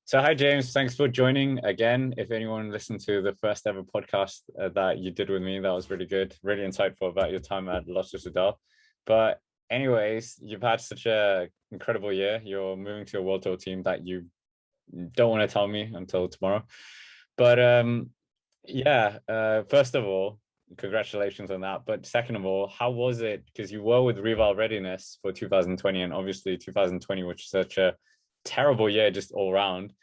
So, hi, James. Thanks for joining again. If anyone listened to the first ever podcast that you did with me, that was really good, really insightful about your time at Lotto Soudal. But, anyways, you've had such a incredible year. You're moving to a World Tour team that you don't want to tell me until tomorrow. But, first of all, congratulations on that. But second of all, how was it? Because you were with Rival Readiness for 2020, and obviously 2020, which is such a terrible year just all around.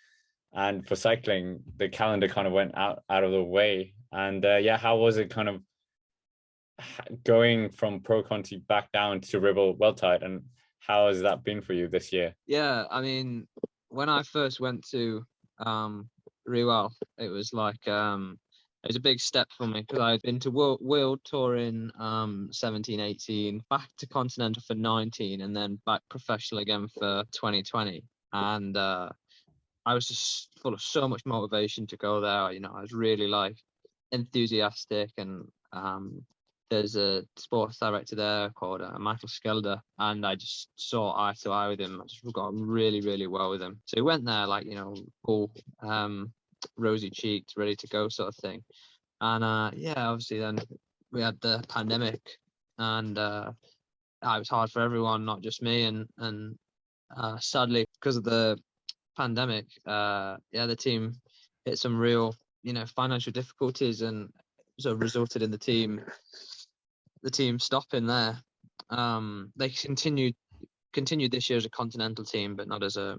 And for cycling, the calendar kind of went out of the way. And how was it kind of going from Pro Conti back down to Ribble Weldtite? And how has that been for you this year? Yeah, I mean, when I first went to Rival, it was it was a big step for me because I'd been to World Tour in 17, 18, back to Continental for 19, and then back professional again for 2020. And I was just full of so much motivation to go there. You know, I was really enthusiastic, and there's a sports director there called Michael Skelder, and I just saw eye to eye with him. I just got on really, really well with him. So he went there full, rosy cheeked, ready to go sort of thing. And obviously then we had the pandemic, and it was hard for everyone, not just me. And sadly, because of the pandemic, the team hit some real, financial difficulties, and so resulted in the team stopping there. They continued this year as a continental team, but not as a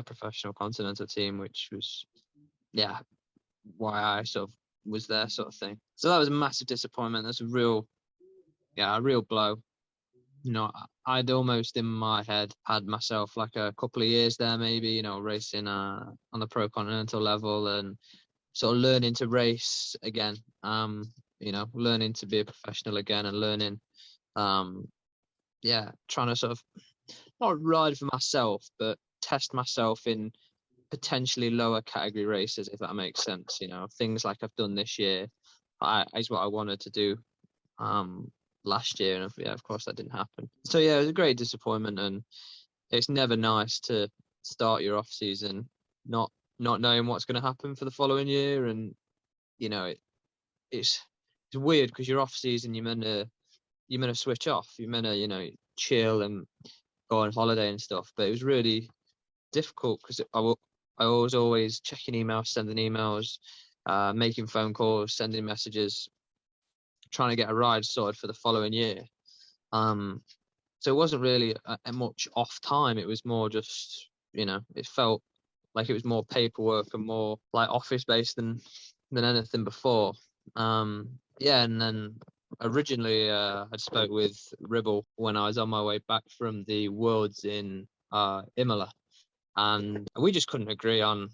professional continental team, which was why I sort of was there, sort of thing. So that was a massive disappointment. That's a real blow. You know, I'd almost in my head had myself like a couple of years there, maybe, racing on the pro continental level and sort of learning to race again, learning to be a professional again, and learning, trying to sort of not ride for myself, but test myself in potentially lower category races, if that makes sense. Things like I've done this year is what I wanted to do last year, and of course that didn't happen. So it was a great disappointment, and it's never nice to start your off season not knowing what's going to happen for the following year. And it's weird because you're off season, you're meant to switch off, you're meant to chill and go on holiday and stuff, but it was really difficult because I was always checking emails, sending emails, making phone calls, sending messages, trying to get a ride sorted for the following year. So it wasn't really a much off time. It was more just, it felt like it was more paperwork and more like office based than anything before. And then originally I spoke with Ribble when I was on my way back from the Worlds in Imola, and we just couldn't agree on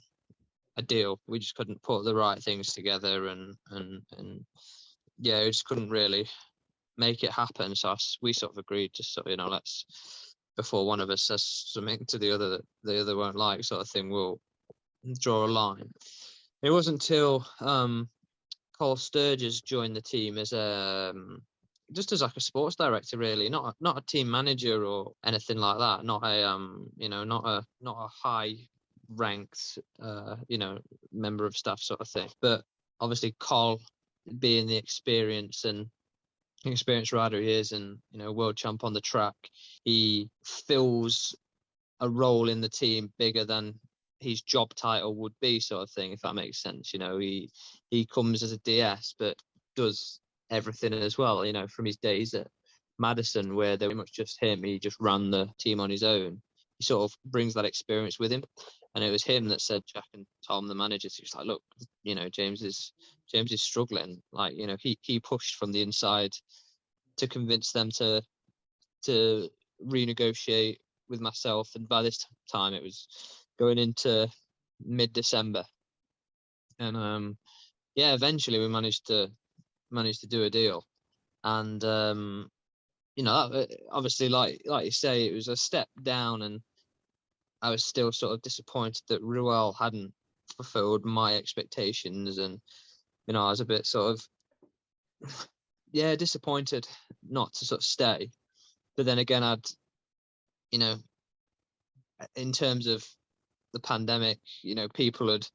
a deal. We just couldn't put the right things together, and we just couldn't really make it happen. So we sort of agreed to let's, before one of us says something to the other that the other won't like, sort of thing, we'll draw a line. It wasn't until Cole Sturgis joined the team as just as like a sports director, really, not a team manager or anything like that, not a high ranked member of staff sort of thing. But obviously Cole, being the experienced rider he is, and world champ on the track, he fills a role in the team bigger than his job title would be, sort of thing, if that makes sense. He comes as a DS but does everything as well, from his days at Madison, where they were much just him. He just ran the team on his own. He sort of brings that experience with him, and it was him that said, Jack and Tom, the managers, he was like, look, James is struggling. Like, he pushed from the inside to convince them to renegotiate with myself, and by this time it was going into mid-December, and eventually we managed to do a deal. And obviously, like you say, it was a step down, and I was still sort of disappointed that Ruel hadn't fulfilled my expectations, and I was a bit sort of disappointed not to sort of stay. But then again, in terms of the pandemic, people had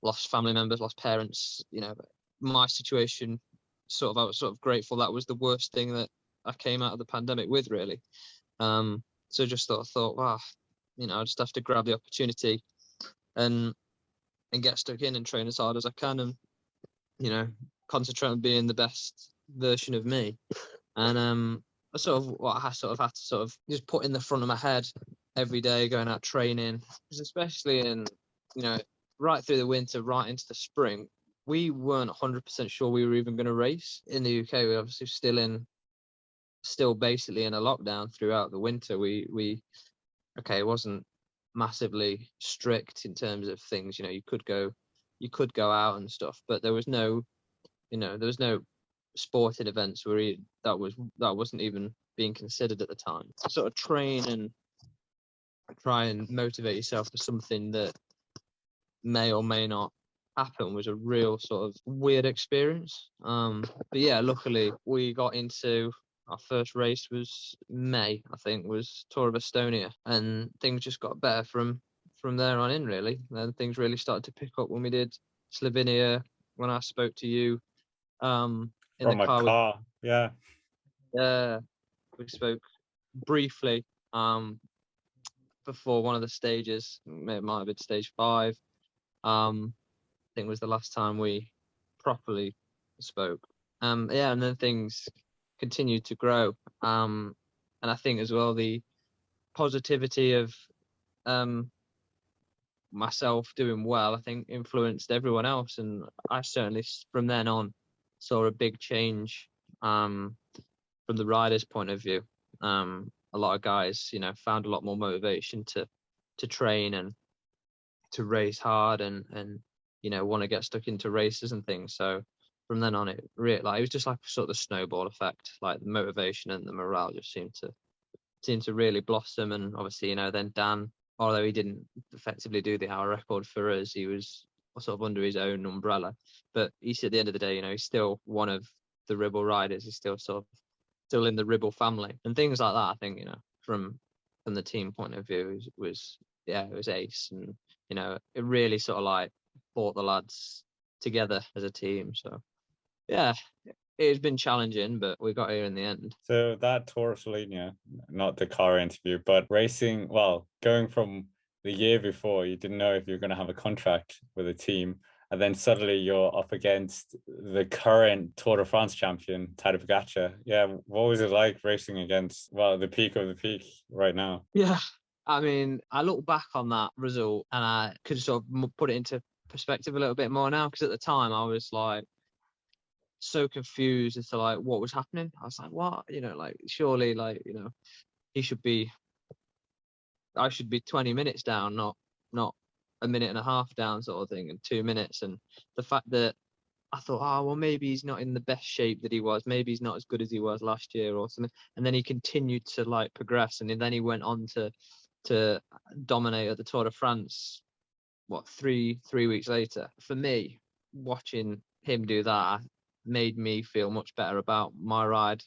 lost family members, lost parents. My situation, I was sort of grateful that was the worst thing that I came out of the pandemic with, really. So just thought, wow, I just have to grab the opportunity and get stuck in and train as hard as I can, and concentrate on being the best version of me. And I had to just put in the front of my head every day, going out training, because especially in right through the winter, right into the spring, we weren't 100% sure we were even going to race in the UK. We were obviously still basically in a lockdown throughout the winter. It wasn't massively strict in terms of things. You could go out and stuff, but there was no sporting events that wasn't even being considered at the time. To sort of train and try and motivate yourself for something that may or may not happen was a real sort of weird experience. But yeah, luckily we got into our first race was May, I think, was Tour of Estonia, and things just got better from there on in, really. And things really started to pick up when we did Slovenia, when I spoke to you in From the car. Yeah. We spoke briefly before one of the stages. It might have been stage 5. I think was the last time we properly spoke. And then things continued to grow. And I think as well the positivity of myself doing well, I think, influenced everyone else. And I certainly, from then on, saw a big change from the riders' point of view. A lot of guys, found a lot more motivation to train and to race hard and want to get stuck into races and things. So from then on, it was just like sort of the snowball effect. Like the motivation and the morale just seemed to really blossom. And obviously, then Dan, although he didn't effectively do the hour record for us, he was sort of under his own umbrella. But he's, at the end of the day, he's still one of the Ribble riders. He's still still in the Ribble family and things like that. I think, from the team point of view, it was ace. And it really sort of like brought the lads together as a team. So yeah, it's been challenging, but we got here in the end. So that Tour of Slovenia, not the car interview, but racing, well, going from the year before, you didn't know if you're going to have a contract with a team, and then suddenly you're up against the current Tour de France champion, Tadej Pogačar. Yeah, what was it like racing against, the peak of the peak right now? Yeah, I mean, I look back on that result and I could sort of put it into perspective a little bit more now, because at the time I was like so confused as to like what was happening. I was like, what? Surely, I should be 20 minutes down, not a minute and a half down, sort of thing, and 2 minutes. And the fact that I thought, oh well, maybe he's not in the best shape that he was, maybe he's not as good as he was last year or something. And then he continued to like progress, and then he went on to dominate at the Tour de France. What, three weeks later? For me, watching him do that made me feel much better about my ride.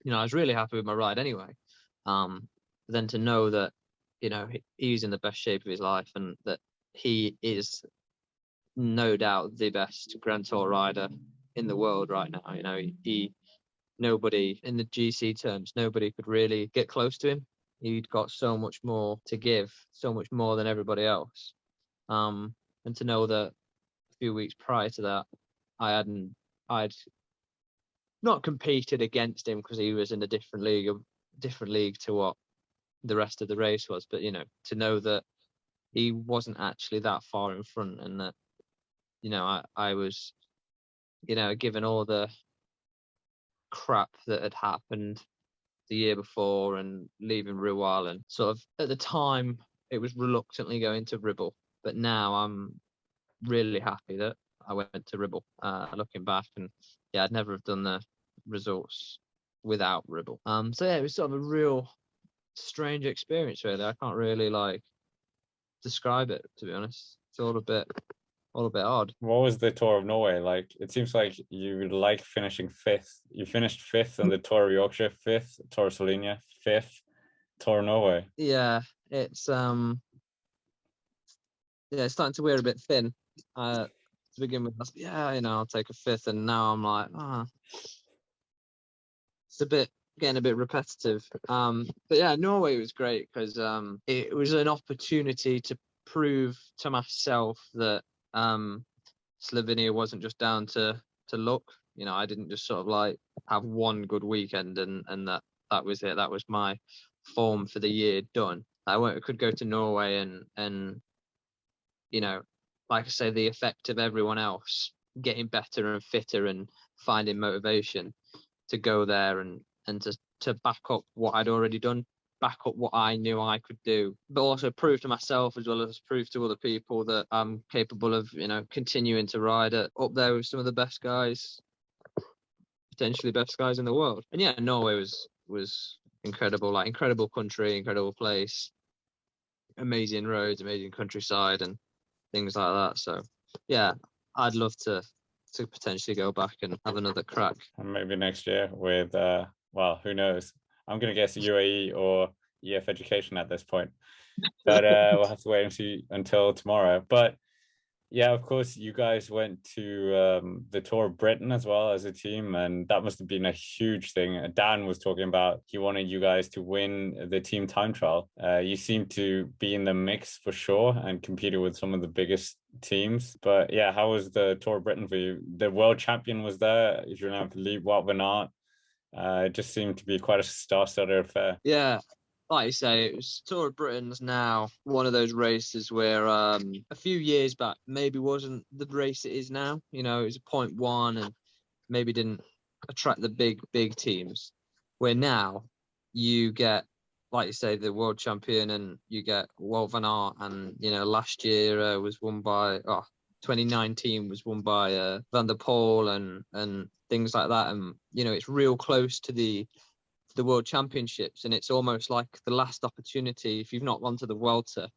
I was really happy with my ride anyway. But then to know that, he's in the best shape of his life, and that he is no doubt the best Grand Tour rider in the world right now. Nobody in the GC terms, nobody could really get close to him. He'd got so much more to give, so much more than everybody else. And to know that a few weeks prior to that, I'd not competed against him because he was in a different league to what the rest of the race was. But, to know that he wasn't actually that far in front, and that, I was, given all the crap that had happened the year before and leaving Rual, and sort of at the time it was reluctantly going to Ribble, but now I'm really happy that I went to Ribble, looking back. And yeah, I'd never have done the results without Ribble. So yeah, it was sort of a real strange experience, really. I can't really describe it, to be honest. It's all a bit odd. What was the Tour of Norway like? It seems like you like finishing 5th. You finished 5th on the Tour of Yorkshire, 5th, Tour of Slovenia, 5th, Tour of Norway. Yeah, it's yeah, it's starting to wear a bit thin. To begin with, I'll take a fifth, and now I'm like, it's getting a bit repetitive. But yeah, Norway was great because it was an opportunity to prove to myself that Slovenia wasn't just down to luck. I didn't just sort of like have one good weekend and that was it. That was my form for the year done. I could go to Norway and like I say, the effect of everyone else getting better and fitter and finding motivation to go there and to back up what I'd already done, back up what I knew I could do, but also prove to myself as well as prove to other people that I'm capable of, continuing to ride up there with some of the best guys, potentially best guys in the world. And yeah, Norway was incredible, like incredible country, incredible place, amazing roads, amazing countryside and things like that. So yeah, I'd love to potentially go back and have another crack. And maybe next year with well, who knows? I'm gonna guess UAE or EF Education at this point, but we'll have to wait and see until tomorrow. But yeah, of course, you guys went to the Tour of Britain as well as a team, and that must have been a huge thing. Dan was talking about he wanted you guys to win the team time trial. You seem to be in the mix for sure and competed with some of the biggest teams. But yeah, how was the Tour of Britain for you? The world champion was there, Philippe Wout van Aert. It just seemed to be quite a star-studded affair. Yeah, like you say, it was Tour of Britain's now one of those races where a few years back maybe wasn't the race it is now. It was a 0.1 and maybe didn't attract the big teams. Where now you get, like you say, the world champion and you get Wout van Aert, and last year was won by 2019 was won by Van der Poel and things like that, and it's real close to the World Championships, and it's almost like the last opportunity, if you've not gone to the Vuelta,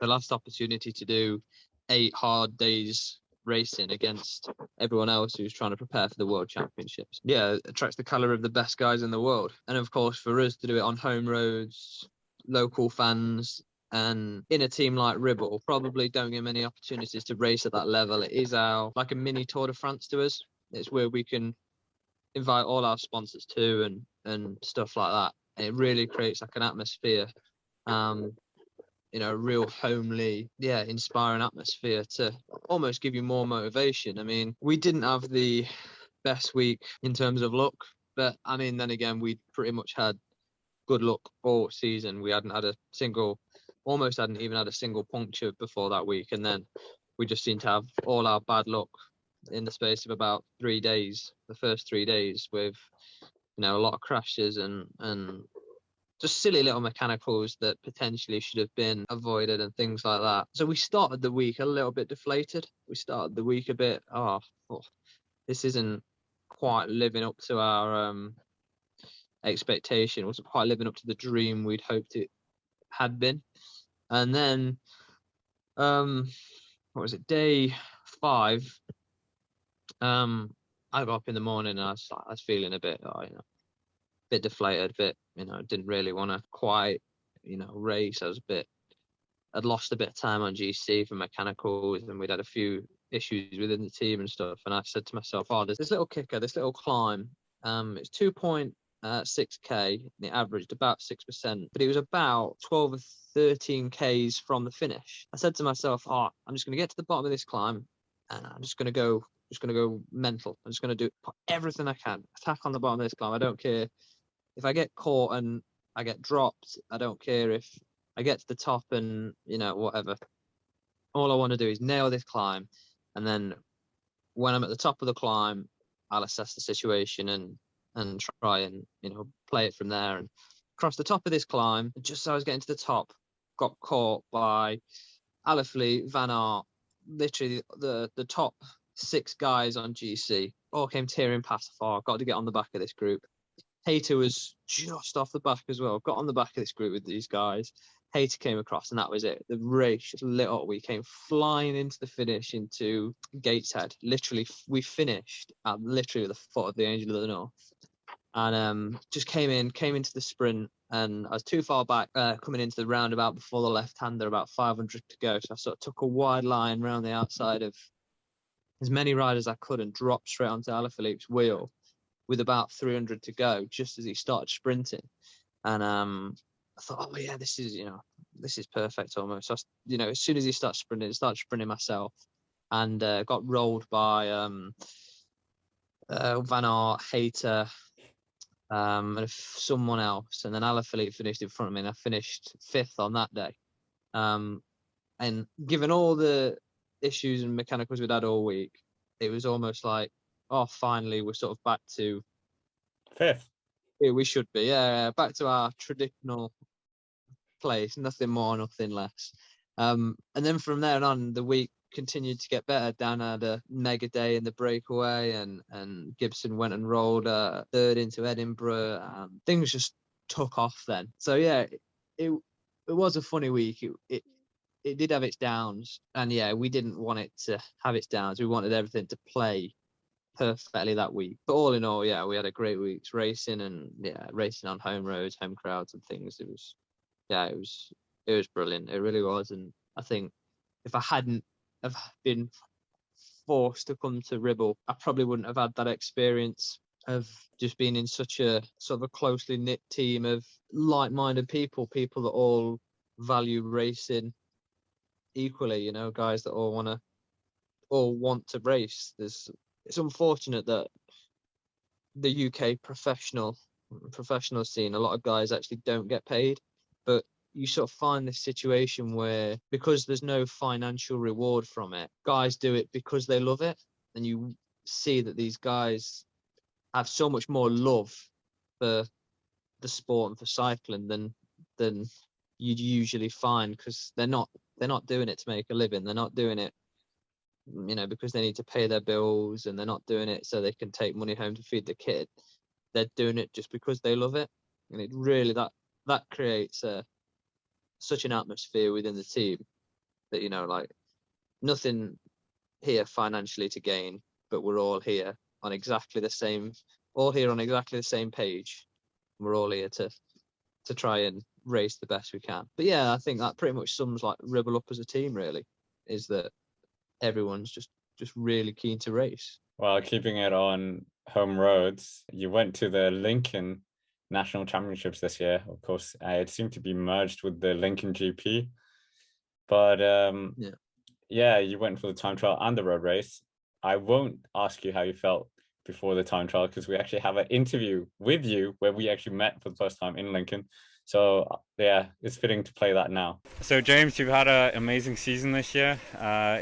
the last opportunity to do 8 hard days racing against everyone else who's trying to prepare for the World Championships. Yeah, it attracts the colour of the best guys in the world. And of course, for us to do it on home roads, local fans, and in a team like Ribble, probably don't get many opportunities to race at that level. It is like a mini Tour de France to us. It's where we can invite all our sponsors too and stuff like that. And it really creates like an atmosphere, a real homely, inspiring atmosphere to almost give you more motivation. I mean, we didn't have the best week in terms of luck, but I mean, then again, we pretty much had good luck all season. We almost hadn't even had a single puncture before that week. And then we just seemed to have all our bad luck in the space of about 3 days, the first 3 days, with a lot of crashes and just silly little mechanicals that potentially should have been avoided and things like that. So we started the week a little bit deflated. We started the week a bit, this isn't quite living up to our expectation. It wasn't quite living up to the dream we'd hoped it had been. And then day 5, I got up in the morning and I was feeling a bit, bit deflated, didn't really want to quite, race. I'd lost a bit of time on GC for mechanicals, and we'd had a few issues within the team and stuff. And I said to myself, there's this little kicker, this little climb. It's 2.6k, and it averaged about 6%, but it was about 12 or 13 Ks from the finish. I said to myself, I'm just going to get to the bottom of this climb, and I'm just going to go mental. I'm just going to put everything I can, attack on the bottom of this climb. I don't care if I get caught and I get dropped. I don't care if I get to the top and, whatever. All I want to do is nail this climb. And then when I'm at the top of the climb, I'll assess the situation and try and, play it from there. And across the top of this climb, just as I was getting to the top, got caught by Alaphilippe, Van Aert, literally the top 6 guys on GC all came tearing past the far. Got to get on the back of this group. Hayter was just off the back as well. Got on the back of this group with these guys. Hayter came across, and that was it. The race just lit up. We came flying into the finish into Gateshead. Literally, we finished at literally the foot of the Angel of the North. and just came into the sprint, and I was too far back coming into the roundabout before the left-hander, about 500 to go. So I sort of took a wide line around the outside of as many riders as I could and dropped straight onto Alaphilippe's wheel with about 300 to go, just as he started sprinting. And I thought, oh yeah, this is perfect almost. So as soon as he started sprinting myself, and got rolled by Van Aert, Hayter, and someone else, and then Alaphilippe finished in front of me, and I finished 5th on that day. And given all the issues and mechanicals we'd had all week, it was almost like, oh, finally we're sort of back to 5th. Yeah, we should be, back to our traditional place, nothing more, nothing less. And then from there on, the week continued to get better. Dan had a mega day in the breakaway, and Gibson went and rolled 3rd into Edinburgh. Things just took off then. So yeah, it was a funny week. It did have its downs, and yeah, we didn't want it to have its downs. We wanted everything to play perfectly that week. But all in all, yeah, we had a great week's racing, and racing on home roads, home crowds and things. It was brilliant. It really was. And I think if I hadn't have been forced to come to Ribble, I probably wouldn't have had that experience of just being in such a sort of a closely knit team of like-minded people that all value racing equally, guys that all want to race. It's unfortunate that the UK professional scene, a lot of guys actually don't get paid, but you sort of find this situation where, because there's no financial reward from it, guys do it because they love it. And you see that these guys have so much more love for the sport and for cycling than you'd usually find, because they're not doing it to make a living. They're not doing it because they need to pay their bills, and they're not doing it so they can take money home to feed the kid. They're doing it just because they love it. And it really, that creates such an atmosphere within the team that, like, nothing here financially to gain, but we're all here on exactly the same page. We're all here to try and race the best we can. But yeah, I think that pretty much sums like Ribble up as a team, really, is that everyone's just really keen to race. Well, keeping it on home roads, you went to the Lincoln National Championships this year. Of course, it seemed to be merged with the Lincoln GP, but you went for the time trial and the road race. I won't ask you how you felt before the time trial, because we actually have an interview with you where we actually met for the first time in Lincoln. So yeah, it's fitting to play that now. So James, you've had an amazing season this year.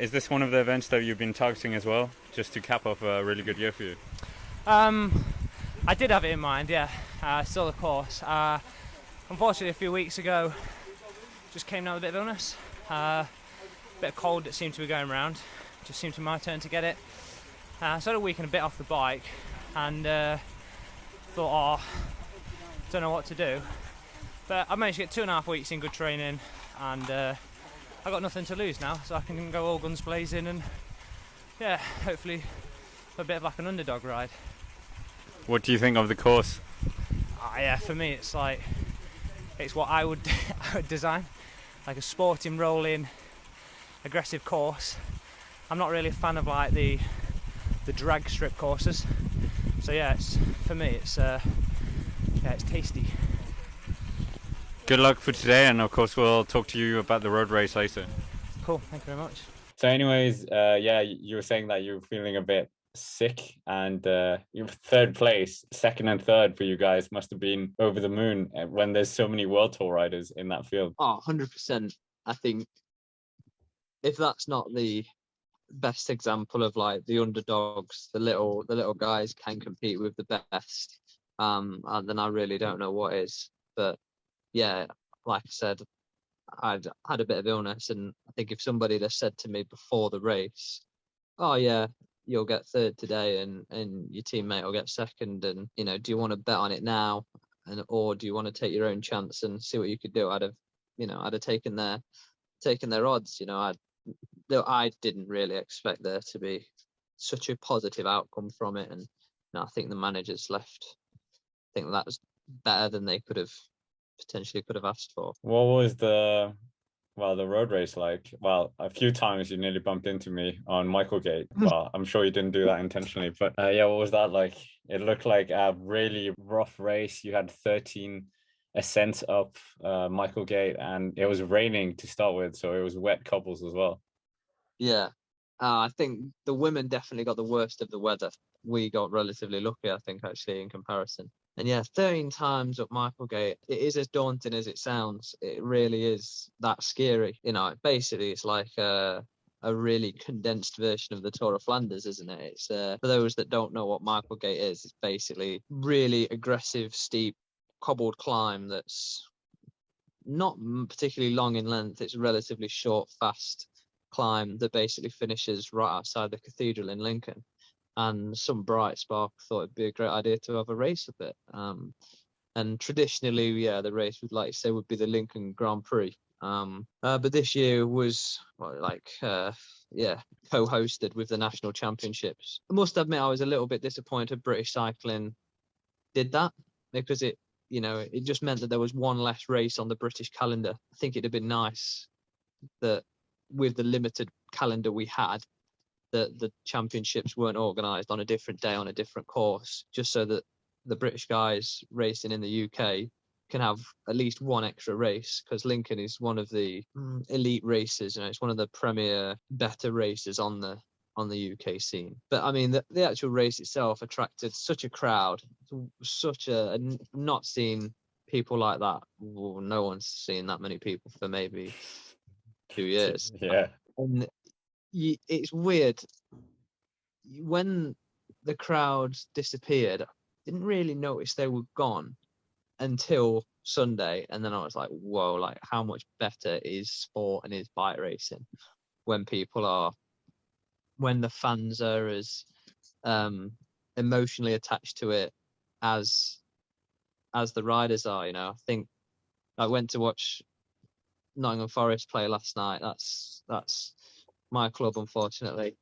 Is this one of the events that you've been targeting as well, just to cap off a really good year for you? I did have it in mind, yeah. Still the course. Unfortunately, a few weeks ago, just came down with a bit of illness. Bit of cold that seemed to be going around. Just seemed to be my turn to get it. So I had a week and a bit off the bike, and thought, don't know what to do. But I managed to get 2.5 weeks in good training, and I got nothing to lose now, so I can go all guns blazing, and hopefully a bit of like an underdog ride. What do you think of the course? For me, it's what I would design, like a sporting, rolling, aggressive course. I'm not really a fan of like the drag strip courses, so for me it's tasty. Good luck for today, and of course we'll talk to you about the road race later. Cool, thank you very much. So anyways, you were saying that you were feeling a bit sick, and your third place, second and third for you guys must have been over the moon when there's so many World Tour riders in that field. 100%. I think if that's not the best example of like the underdogs, the little guys can compete with the best, then I really don't know what is. But yeah, like I said, I'd had a bit of illness, and I think if somebody had said to me before the race, oh yeah, you'll get third today and your teammate will get second, and do you want to bet on it now, or do you want to take your own chance and see what you could do? I'd have taken their odds. I didn't really expect there to be such a positive outcome from it, and I think the managers left think that was better than they could have asked for. What was the road race like? Well, a few times you nearly bumped into me on Michaelgate. Well, I'm sure you didn't do that intentionally, but yeah, what was that like? It looked like a really rough race. You had 13 ascents up Michaelgate, and it was raining to start with, so it was wet cobbles as well. Yeah, I think the women definitely got the worst of the weather. We got relatively lucky, I think, actually, in comparison. And yeah, 13 times up Michaelgate, it is as daunting as it sounds. It really is that scary. You know, basically, it's like a really condensed version of the Tour of Flanders, isn't it? It's for those that don't know what Michaelgate is, it's basically really aggressive, steep, cobbled climb that's not particularly long in length. It's a relatively short, fast climb that basically finishes right outside the cathedral in Lincoln. And some bright spark thought it'd be a great idea to have a race of it. And traditionally, yeah, the race would, like you say, would be the Lincoln Grand Prix. But this year was co-hosted with the national championships. I must admit, I was a little bit disappointed British cycling did that, because it just meant that there was one less race on the British calendar. I think it'd have been nice that with the limited calendar we had, that the championships weren't organised on a different day on a different course, just so that the British guys racing in the UK can have at least one extra race, because Lincoln is one of the elite races. You know, it's one of the premier, better races on the UK scene. But I mean, the actual race itself attracted such a crowd, not seen people like that. Well, no one's seen that many people for maybe 2 years. Yeah. And it's weird. When the crowds disappeared, I didn't really notice they were gone until Sunday, and then I was like, whoa, like how much better is sport and is bike racing when the fans are as emotionally attached to it as the riders are. You know, I think I went to watch Nottingham Forest play last night. That's my club, unfortunately.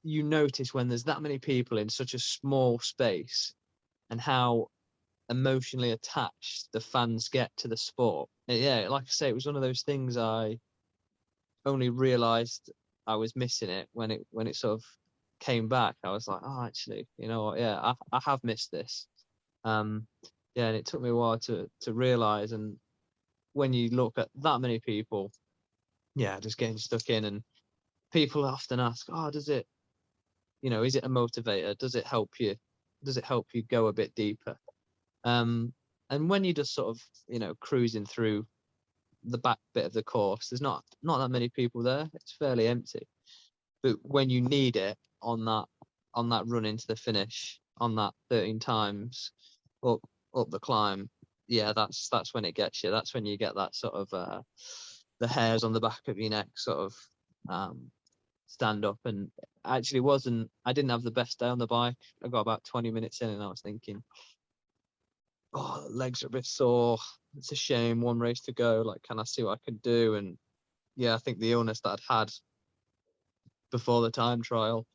You notice when there's that many people in such a small space, and how emotionally attached the fans get to the sport. And yeah, like I say, it was one of those things I only realised I was missing it when it sort of came back. I was like, oh, actually, you know what? Yeah, I have missed this. Yeah, and it took me a while to realise. And when you look at that many people, yeah, just getting stuck in, and people often ask, oh, is it a motivator? Does it help you? Does it help you go a bit deeper? And when you're just sort of, cruising through the back bit of the course, there's not that many people there. It's fairly empty. But when you need it on that run into the finish, on that 13 times up the climb, yeah, that's when it gets you. That's when you get that sort of the hairs on the back of your neck sort of stand up. And actually I didn't have the best day on the bike. I got about 20 minutes in and I was thinking, oh, legs are a bit sore. It's a shame, one race to go. Like, can I see what I can do? And yeah, I think the illness that I'd had before the time trial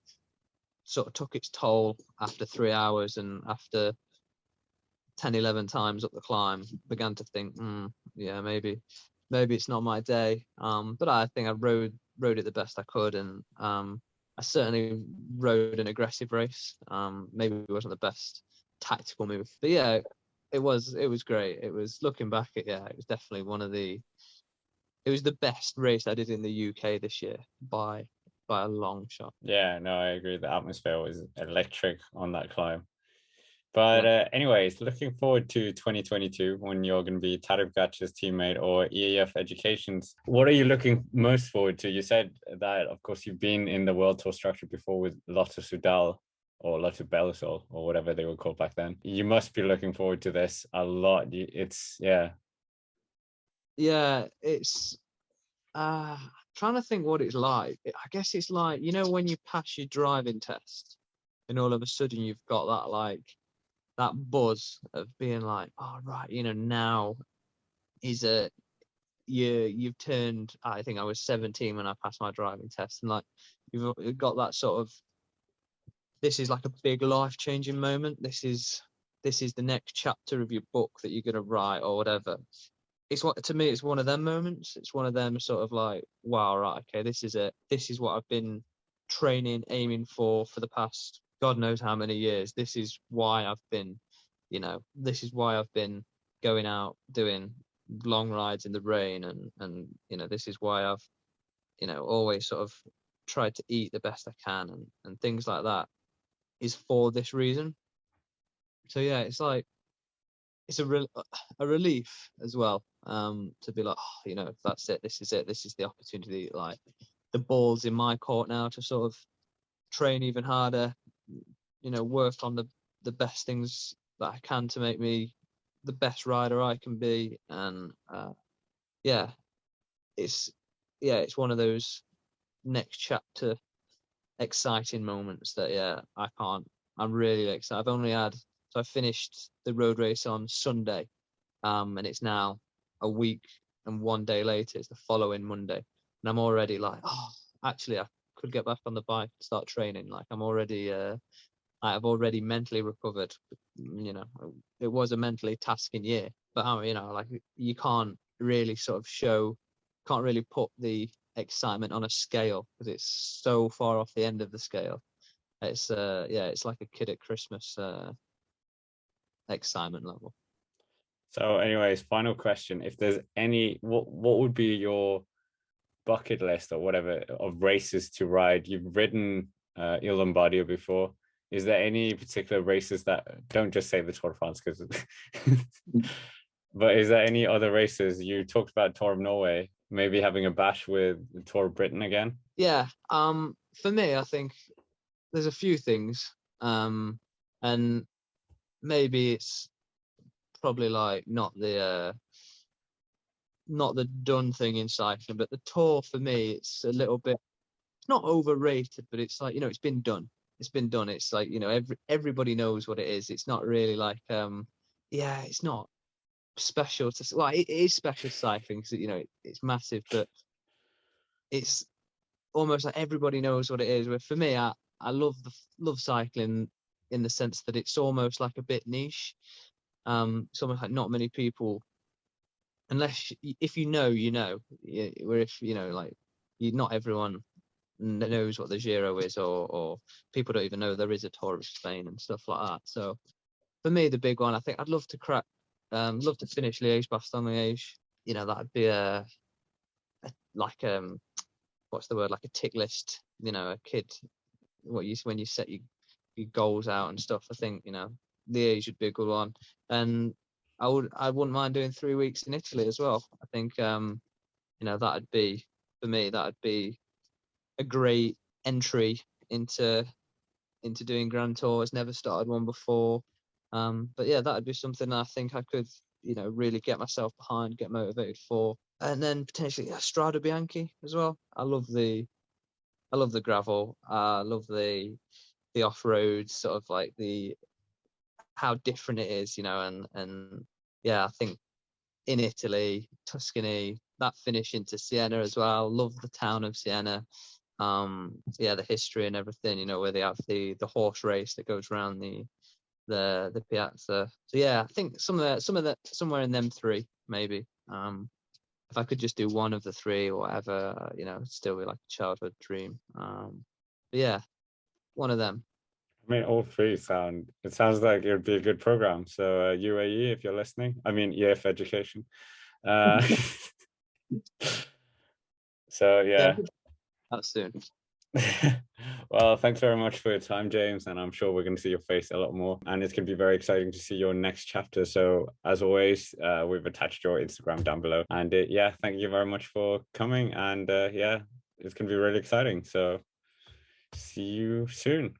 sort of took its toll after 3 hours, and after 10, 11 times up the climb, began to think, yeah, maybe it's not my day. But I think I rode it the best I could, and I certainly rode an aggressive race. Maybe it wasn't the best tactical move, but yeah, it was great. It was, looking back at, it was definitely it was the best race I did in the UK this year by a long shot. Yeah, no, I agree. The atmosphere was electric on that climb. But anyways, looking forward to 2022 when you're going to be Tadej Pogačar's teammate or EAF Education's. What are you looking most forward to? You said that, of course, you've been in the World Tour structure before with Lotto Soudal or Lotto Soudal or whatever they were called back then. You must be looking forward to this a lot. It's it's trying to think what it's like. I guess it's like, when you pass your driving test and all of a sudden you've got that, like, that buzz of being like, oh, right, now is you've turned, I think I was 17 when I passed my driving test, and like you've got that sort of, this is like a big life-changing moment. This is this is the next chapter of your book that you're going to write or whatever. To me, it's one of them moments. It's one of them sort of like, wow, right, okay, this is it. This is what I've been training, aiming for the past God knows how many years. This is why I've been, this is why I've been going out doing long rides in the rain, and this is why I've always sort of tried to eat the best I can, and things like that is for this reason. So yeah, it's like it's a relief as well, to be like, that's it, this is the opportunity, like the ball's in my court now to sort of train even harder, work on the best things that I can to make me the best rider I can be. And it's one of those next chapter exciting moments that I'm really excited. I finished the road race on Sunday, and it's now a week and 1 day later, it's the following Monday, and I'm already like, oh, actually I could get back on the bike and start training. Like I'm already I've already mentally recovered. It was a mentally tasking year, but like you can't really put the excitement on a scale because it's so far off the end of the scale. It's it's like a kid at Christmas excitement level. So anyways, final question. If there's any, what would be your bucket list or whatever of races to ride? You've ridden Il Lombardio before. Is there any particular races that, don't just say the Tour de France, because but is there any other races? You talked about Tour of Norway, maybe having a bash with the Tour of Britain again? Yeah. For me, I think there's a few things. And maybe it's probably like not the done thing in cycling, but the Tour for me, it's a little bit, it's not overrated, but it's like, it's been done. It's been done. It's like, everybody knows what it is. It's not really like, it's not special well, it is special cycling because, it's massive, but it's almost like everybody knows what it is. Where for me, I love cycling in the sense that it's almost like a bit niche. It's almost like not many people, unless if where if like not everyone knows what the Giro is, or people don't even know there is a Tour of Spain and stuff like that. So for me, the big one, I think I'd love to love to finish Liège-Bastogne-Liège. That'd be like what's the word, like a tick list, a kid, when you set your goals out and stuff. I think Liège would be a good one, and I wouldn't mind doing 3 weeks in Italy as well. I think that'd be, for me, that'd be a great entry into doing Grand Tours. Never started one before, but yeah, that'd be something I think I could really get myself behind, get motivated for. And then potentially Strade Bianche as well. I love the gravel. I love the off-road, sort of like how different it is, and yeah, I think in Italy, Tuscany, that finish into Siena as well. Love the town of Siena. The history and everything, where they have the horse race that goes around the piazza. So yeah, I think somewhere in them three, maybe. If I could just do one of the three or whatever, it'd still be like a childhood dream. But yeah, one of them. I mean, all three it sounds like it would be a good program. So UAE, if you're listening, I mean, EF Education. So yeah. That's soon. Well, thanks very much for your time, James, and I'm sure we're going to see your face a lot more, and it's going to be very exciting to see your next chapter. So as always, we've attached your Instagram down below, and thank you very much for coming, and it's going to be really exciting. So see you soon.